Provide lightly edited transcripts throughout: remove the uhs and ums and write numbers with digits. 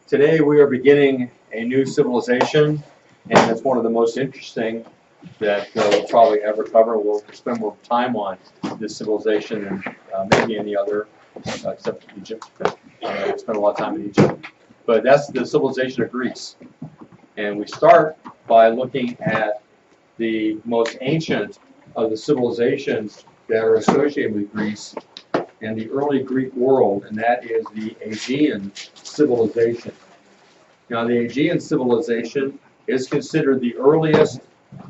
Today we are beginning a new civilization, and it's one of the most interesting that we'll probably ever cover. We'll spend more time on this civilization than maybe any other, except Egypt. We'll spend a lot of time in Egypt. But that's the civilization of Greece. And we start by looking at the most ancient of the civilizations that are associated with Greece and the early Greek world, and that is the Aegean civilization. Now, the Aegean civilization is considered the earliest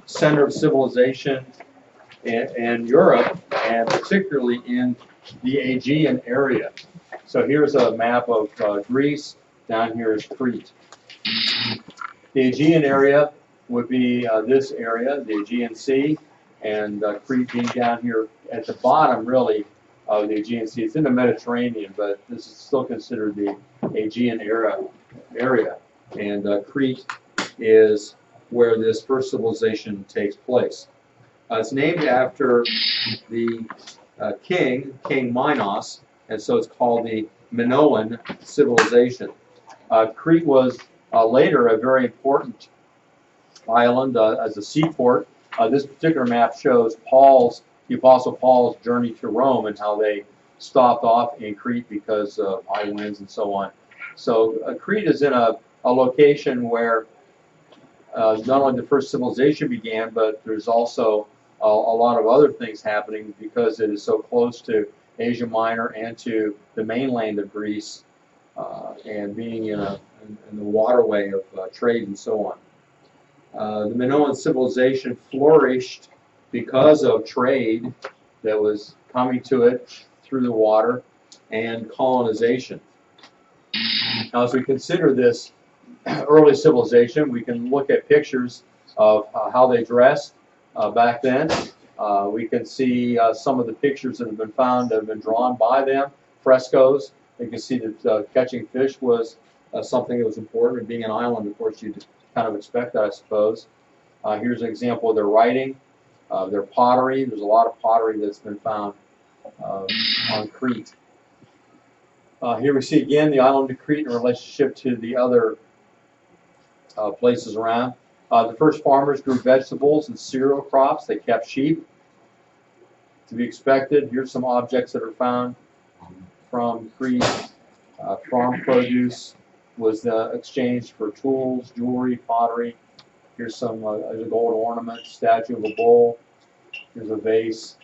center of civilization in Europe, and particularly in the Aegean area. So here's a map of Greece. Down here is Crete. The Aegean area would be this area, the Aegean Sea, and Crete being down here at the bottom, really, of the Aegean Sea. It's in the Mediterranean, but this is still considered the Aegean area. And Crete is where this first civilization takes place. It's named after the king Minos, and so it's called the Minoan civilization. Crete was later a very important island as a seaport. This particular map shows the Apostle Paul's journey to Rome and how they stopped off in Crete because of high winds and so on. So Crete is in a location where not only the first civilization began, but there's also a lot of other things happening because it is so close to Asia Minor and to the mainland of Greece, and being in the waterway of trade and so on. The Minoan civilization flourished because of trade that was coming to it through the water and colonization. Now, as we consider this early civilization, we can look at pictures of how they dressed back then. We can see some of the pictures that have been found that have been drawn by them, frescoes. You can see that catching fish was something that was important, and being an island, of course, you'd kind of expect that, I suppose. Here's an example of their writing, their pottery. There's a lot of pottery that's been found on Crete. Here we see again the island of Crete in relationship to the other places around. The first farmers grew vegetables and cereal crops. They kept sheep. To be expected, here's some objects that are found from Crete. Farm produce was exchanged for tools, jewelry, pottery. Here's there's a gold ornament, statue of a bull. Here's a vase.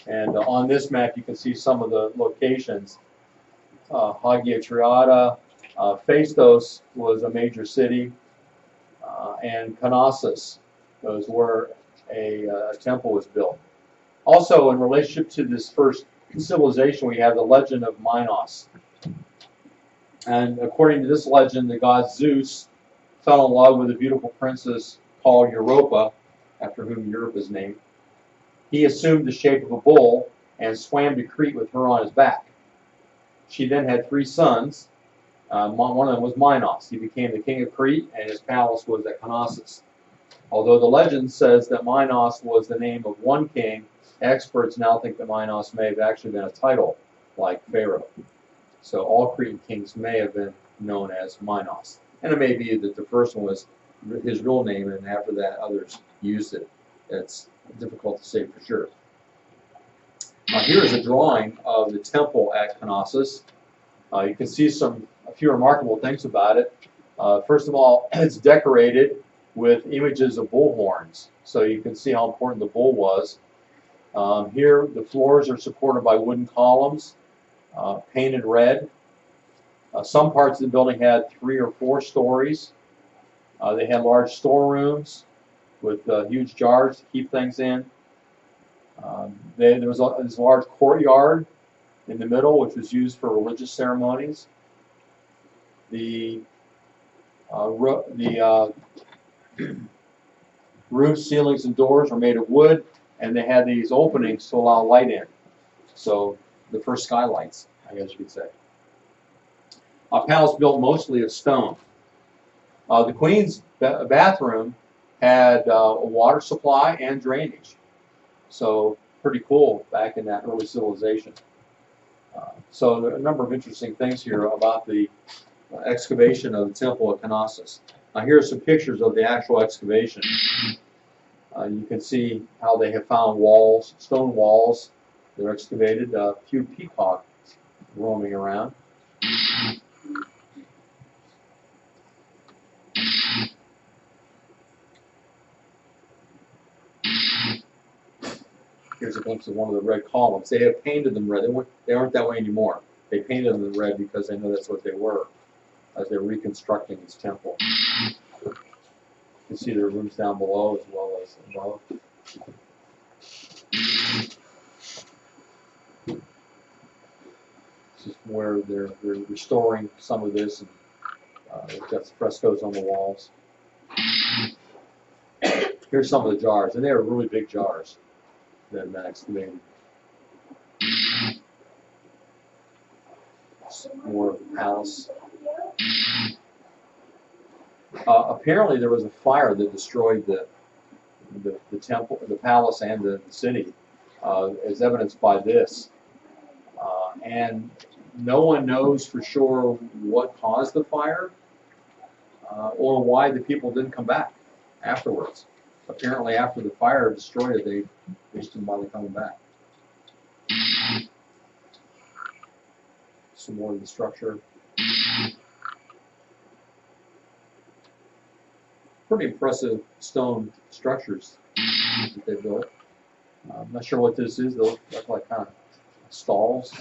And on this map, you can see some of the locations. Hagia Triada, Phaistos was a major city, and Knossos was where a temple was built. Also, in relationship to this first civilization, we have the legend of Minos. And according to this legend, the god Zeus fell in love with a beautiful princess called Europa, after whom Europe is named. He assumed the shape of a bull and swam to Crete with her on his back. She then had 3 sons. One of them was Minos. He became the king of Crete, and his palace was at Knossos. Although the legend says that Minos was the name of one king, experts now think that Minos may have actually been a title, like Pharaoh. So all Cretan kings may have been known as Minos. And it may be that the first one was his real name, and after that others used it. It's difficult to say for sure. Here is a drawing of the temple at Knossos. You can see a few remarkable things about it. First of all, it's decorated with images of bull horns, so you can see how important the bull was. Here, the floors are supported by wooden columns, painted red. Some parts of the building had 3 or 4 stories. They had large storerooms with huge jars to keep things in. There was this large courtyard in the middle, which was used for religious ceremonies. The roofs, ceilings, and doors were made of wood, and they had these openings to allow light in. So the first skylights, I guess you could say. A palace built mostly of stone. The queen's bathroom had a water supply and drainage. So pretty cool back in that early civilization. So there are a number of interesting things here about the excavation of the temple at Knossos. Here are some pictures of the actual excavation. You can see how they have found walls, stone walls. They're excavated. A few peacocks roaming around. Here's a glimpse of one of the red columns. They have painted them red. They aren't that way anymore. They painted them red because they know that's what they were as they're reconstructing this temple. You can see there are rooms down below as well as above. This is where they're restoring some of this, and they've got frescoes on the walls. Here's some of the jars, and they are really big jars that have been excavated. More of the palace. Apparently, there was a fire that destroyed the temple, the palace, and the city, as evidenced by this. And no one knows for sure what caused the fire or why the people didn't come back afterwards. Apparently, after the fire destroyed it, they just didn't bother coming back. Some more of the structure. Pretty impressive stone structures that they built. I'm not sure what this is. They look like kind of stalls,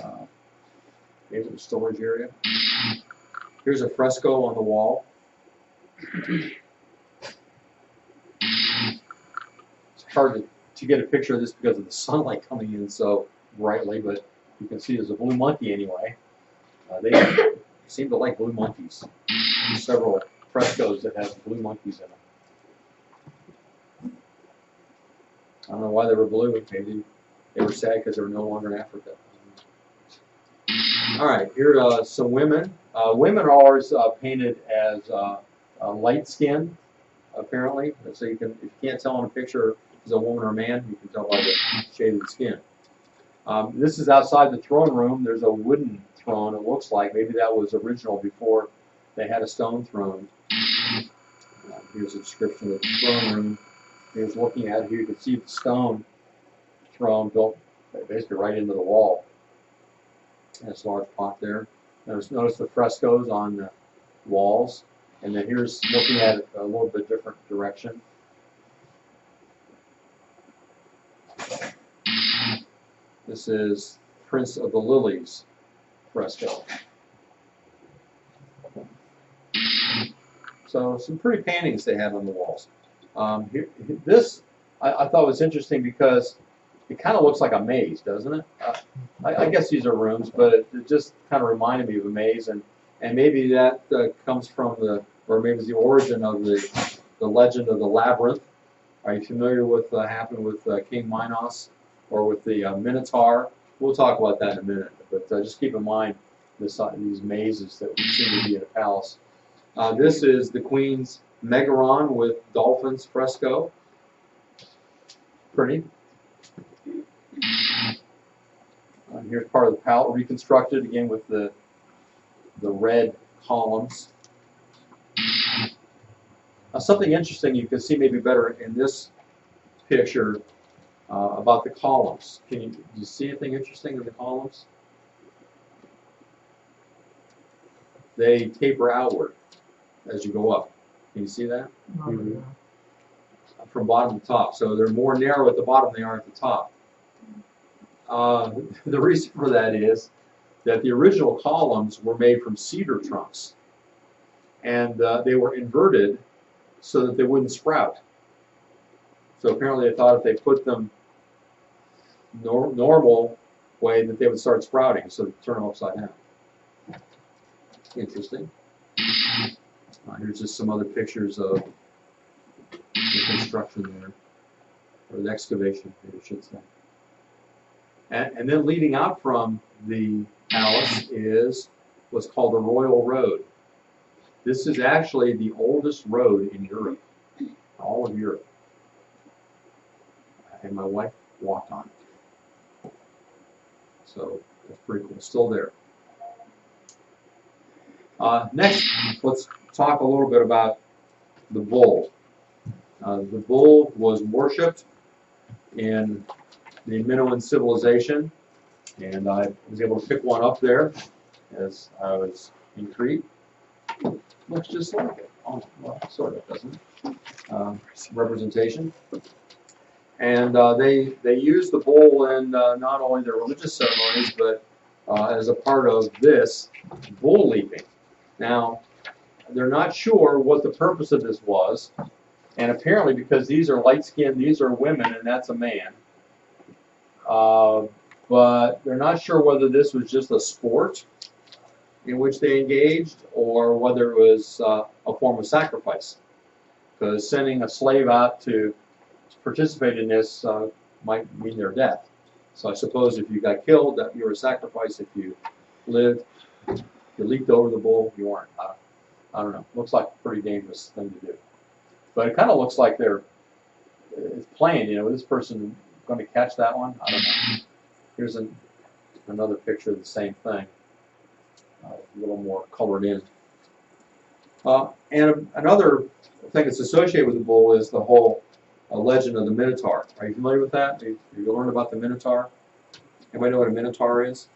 maybe a storage area. Here's a fresco on the wall. It's hard to get a picture of this because of the sunlight coming in so brightly, but you can see there's a blue monkey anyway. They seem to like blue monkeys. There's several frescoes that have blue monkeys in them. I don't know why they were blue. Maybe they were sad because they were no longer in Africa. All right, here are some women. Women are always painted as light skin, apparently. So you can, if you can't tell in a picture if it's a woman or a man, you can tell by the shade of the skin. This is outside the throne room. There's a wooden throne, it looks like. Maybe that was original before they had a stone throne. Here's a description of the throne room. Here's looking at it. Here you can see the stone throne built basically right into the wall. That's a large pot there. Notice the frescoes on the walls. And then here's looking at it a little bit different direction. This is Prince of the Lilies fresco. So some pretty paintings they have on the walls. This I thought was interesting because it kind of looks like a maze, doesn't it? I guess these are rooms, but it just kind of reminded me of a maze, and maybe that comes from or maybe it's the origin of the legend of the labyrinth. Are you familiar with what happened with King Minos or with the Minotaur? We'll talk about that in a minute, but just keep in mind these mazes that seem to be in a palace. This is the Queen's Megaron with dolphins fresco. Pretty. Here's part of the palace reconstructed again with the red columns. Something interesting you can see maybe better in this picture about the columns. Do you see anything interesting in the columns? They taper outward as you go up. Can you see that? Mm-hmm. From bottom to top. So they're more narrow at the bottom than they are at the top. The reason for that is that the original columns were made from cedar trunks. And they were inverted so that they wouldn't sprout. So apparently they thought if they put them normal way that they would start sprouting, so turn them upside down. Interesting. Here's just some other pictures of the construction there, or the excavation, I should say. And then leading out from the palace is what's called the Royal Road. This is actually the oldest road in Europe, all of Europe. And my wife walked on it. So that's pretty cool. Still there. Next, let's talk a little bit about the bull. The bull was worshipped in the Minoan civilization, and I was able to pick one up there as I was in Crete. Looks just like it. Oh, well, sort of doesn't. Representation. And they use the bull in not only their religious ceremonies, but as a part of this, bull leaping. Now, they're not sure what the purpose of this was, and apparently because these are light-skinned, these are women, and that's a man. But they're not sure whether this was just a sport in which they engaged or whether it was a form of sacrifice. Because sending a slave out to participate in this might mean their death. So I suppose if you got killed, that you were a sacrifice. If you lived, you leaped over the bull, you weren't. I don't know. Looks like a pretty dangerous thing to do. But it kind of looks like they're playing, is this person going to catch that one? I don't know. Here's another picture of the same thing, a little more colored in. And another thing that's associated with the bull is the whole legend of the Minotaur. Are you familiar with that? Have you learned about the Minotaur? Anybody know what a Minotaur is?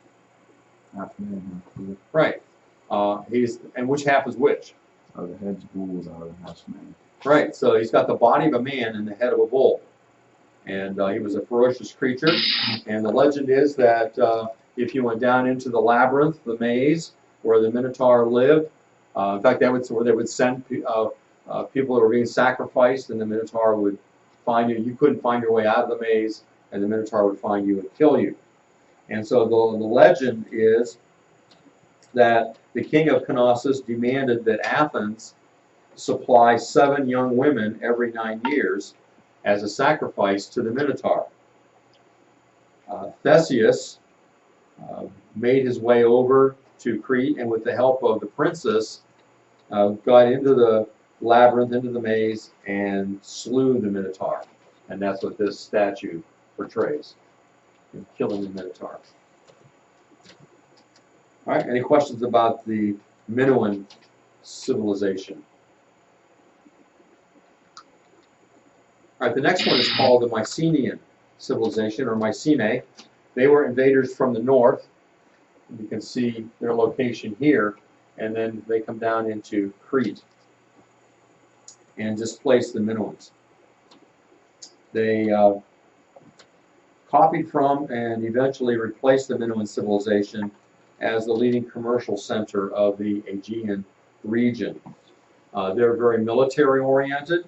Not familiar. Right. And which half is which? Oh, the head's bull, the other half's man. Right. So he's got the body of a man and the head of a bull. And he was a ferocious creature. And the legend is that if you went down into the labyrinth, the maze, where the Minotaur lived, in fact, where they would send people that were being sacrificed, and the Minotaur would find you. You couldn't find your way out of the maze, and the Minotaur would find you and kill you. And so the legend is that the king of Knossos demanded that Athens supply 7 young women every 9 years as a sacrifice to the Minotaur. Theseus made his way over to Crete, and with the help of the princess, got into the labyrinth, into the maze, and slew the Minotaur. And that's what this statue portrays, in killing the Minotaur. All right, any questions about the Minoan civilization? All right, the next one is called the Mycenaean civilization, or Mycenae. They were invaders from the north. You can see their location here, and then they come down into Crete and displace the Minoans. They copied from and eventually replaced the Minoan civilization as the leading commercial center of the Aegean region. They're very military oriented,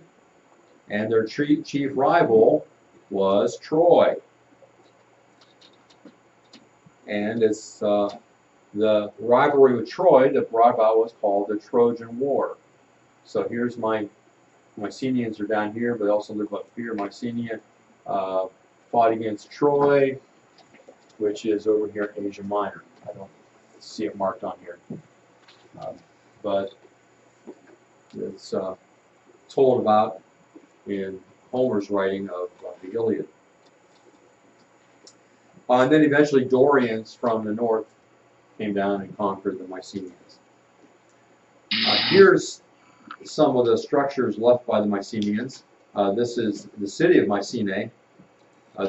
and their chief rival was Troy. And it's the rivalry with Troy that brought about what's called the Trojan War. So here's Mycenaeans are down here, but they also live up here. Mycenae fought against Troy, which is over here in Asia Minor. I don't see it marked on here. But it's told about in Homer's writing of the Iliad. And then eventually Dorians from the north came down and conquered the Mycenaeans. Here's some of the structures left by the Mycenaeans. This is the city of Mycenae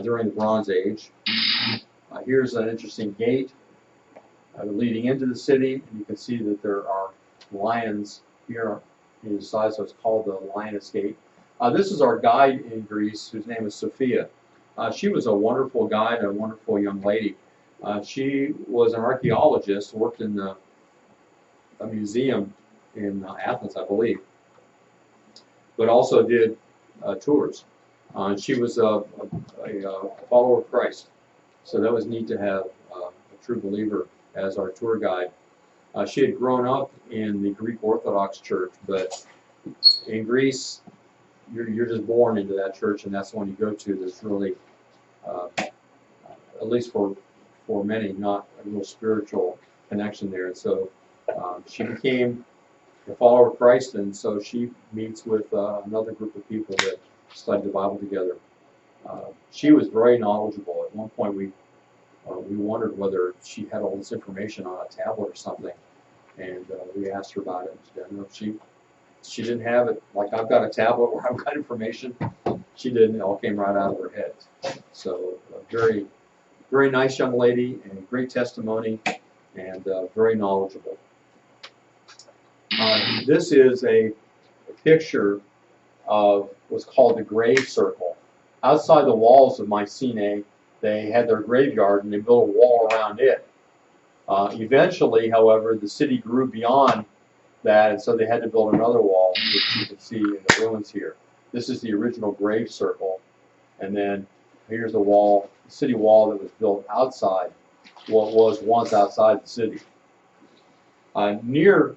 during the Bronze Age. Here's an interesting gate leading into the city. You can see that there are lions here in the side, so it's called the Lioness Gate. This is our guide in Greece, whose name is Sophia. She was a wonderful guide, a wonderful young lady. She was an archaeologist, worked in a museum in Athens, I believe, but also did tours. She was a follower of Christ, so that was neat to have a true believer as our tour guide. She had grown up in the Greek Orthodox Church, but in Greece, you're just born into that church, and that's the one you go to. That's really, at least for many, not a real spiritual connection there. And so she became a follower of Christ, and so she meets with another group of people that study the Bible together. She was very knowledgeable. At one point, we wondered whether she had all this information on a tablet or something. And we asked her about it. She didn't know. She didn't have it. Like I've got a tablet where I've got information. She didn't. It all came right out of her head. So very, very nice young lady and great testimony and very knowledgeable. This is a picture of what's called the grave circle. Outside the walls of Mycenae, they had their graveyard and they built a wall around it. Eventually, however, the city grew beyond that, and so they had to build another wall, which you can see in the ruins here. This is the original grave circle, and then here's the wall, the city wall that was built outside what was once outside the city. Near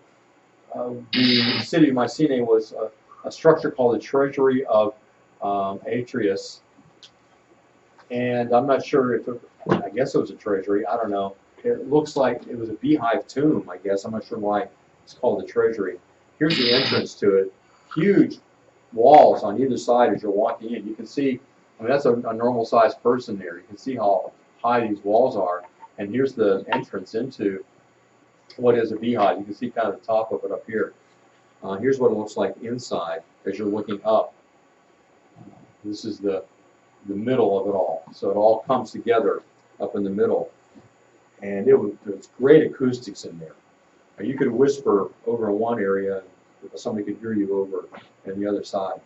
the city of Mycenae was a structure called the Treasury of Atreus, and I'm not sure if I guess it was a treasury. I don't know. It looks like it was a beehive tomb. I guess I'm not sure why it's called the Treasury. Here's the entrance to it. Huge walls on either side as you're walking in. You can see. I mean, that's a normal-sized person there. You can see how high these walls are. And here's the entrance into what is a beehive. You can see kind of the top of it up here. Here's what it looks like inside as you're looking up. This is the middle of it all. So it all comes together up in the middle. And there was great acoustics in there. You could whisper over in one area, and somebody could hear you over in the other side.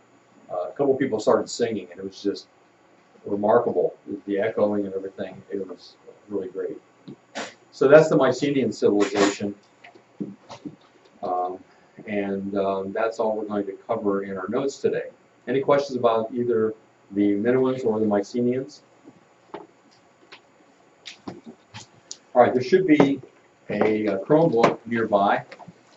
A couple people started singing, and it was just remarkable. The echoing and everything, it was really great. So that's the Mycenaean civilization. That's all we're going to cover in our notes today. Any questions about either the Minoans or the Mycenaeans? All right, there should be a Chromebook nearby.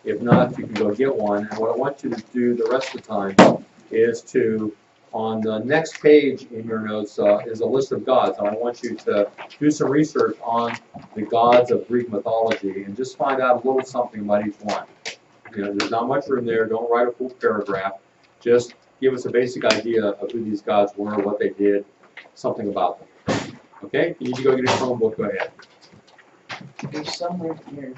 If not, you can go get one. And what I want you to do the rest of the time is to, on the next page in your notes, is a list of gods. And I want you to do some research on the gods of Greek mythology and just find out a little something about each one. You know, there's not much room there. Don't write a full paragraph. Just give us a basic idea of who these gods were, what they did, something about them. Okay? If you need to go get a Chromebook, go ahead. There's somewhere here.